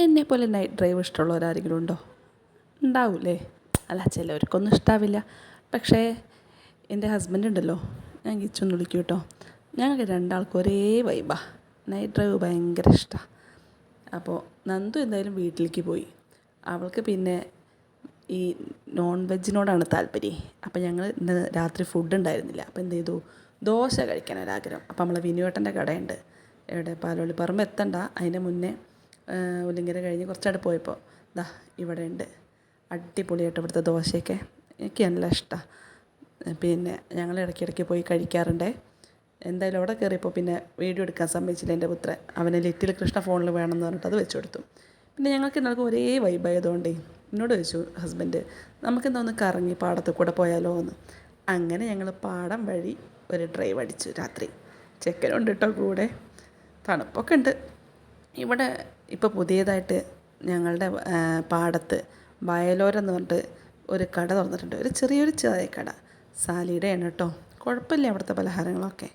എന്നെപ്പോലെ night drive ഇഷ്ടമുള്ളവരാരെങ്കിലും ഉണ്ടോ? ഉണ്ടാവില്ലേ? അല്ല, ചിലവർക്കൊന്നും ഇഷ്ടാവില്ല. പക്ഷേ എൻ്റെ ഹസ്ബൻഡ് ഉണ്ടല്ലോ, ഞാൻ കിച്ചൊന്ന് വിളിക്കും കേട്ടോ. ഞങ്ങൾക്ക് രണ്ടാൾക്കും ഒരേ വൈബാ. നൈറ്റ് ഡ്രൈവ് ഭയങ്കര ഇഷ്ടമാണ്. അപ്പോൾ നന്ദു എന്തായാലും വീട്ടിലേക്ക് പോയി. അവൾക്ക് പിന്നെ ഈ നോൺ വെജിനോടാണ് താല്പര്യം. അപ്പോൾ ഞങ്ങൾ ഇന്ന് രാത്രി ഫുഡ് ഉണ്ടായിരുന്നില്ല. അപ്പോൾ എന്ത് ചെയ്തു, ദോശ കഴിക്കാനൊരാഗ്രഹം. അപ്പോൾ നമ്മളെ വിനുവേട്ടൻ്റെ കടയുണ്ട്, ഇവിടെ പാലോളിപ്പറമ്പ് എത്തണ്ട, അതിൻ്റെ മുന്നേ ഉല്ലിങ്ങര കഴിഞ്ഞ് കുറച്ചവിടെ പോയപ്പോൾ ദാ ഇവിടെ ഉണ്ട്. അടിപൊളിയായിട്ട് ഇവിടുത്തെ ദോശയൊക്കെ എനിക്ക് നല്ല ഇഷ്ടമാണ്. പിന്നെ ഞങ്ങൾ ഇടയ്ക്കിടയ്ക്ക് പോയി കഴിക്കാറുണ്ട്. എന്തായാലും അവിടെ കയറിയപ്പോൾ പിന്നെ വീഡിയോ എടുക്കാൻ സമ്മതിച്ചില്ല എൻ്റെ പുത്രൻ. അവന് ലിറ്റിൽ കൃഷ്ണ ഫോണിൽ വേണമെന്ന് പറഞ്ഞിട്ട് അത് വെച്ച് കൊടുത്തു. പിന്നെ ഞങ്ങൾക്ക് എല്ലാവർക്കും ഒരേ വൈബായതുകൊണ്ടേ എന്നോട് ചോദിച്ചു ഹസ്ബൻഡ്, നമുക്കെന്താ ഒന്ന് കറങ്ങി പാടത്ത് കൂടെ പോയാലോ എന്ന്. അങ്ങനെ ഞങ്ങൾ പാടം വഴി ഒരു ഡ്രൈവ് അടിച്ചു രാത്രി. ചെക്കനുണ്ട് കേട്ടോ കൂടെ. തണുപ്പൊക്കെ ഉണ്ട് ഇവിടെ. ഇപ്പോൾ പുതിയതായിട്ട് ഞങ്ങളുടെ പാടത്ത് വയലോരം എന്ന് പറഞ്ഞിട്ട് ഒരു കട തുറന്നിട്ടുണ്ട്. ഒരു ചെറിയൊരു ചായക്കട. സാലിയുടെയാണ് കേട്ടോ. കുഴപ്പമില്ല അവിടുത്തെ പലഹാരങ്ങളൊക്കെ.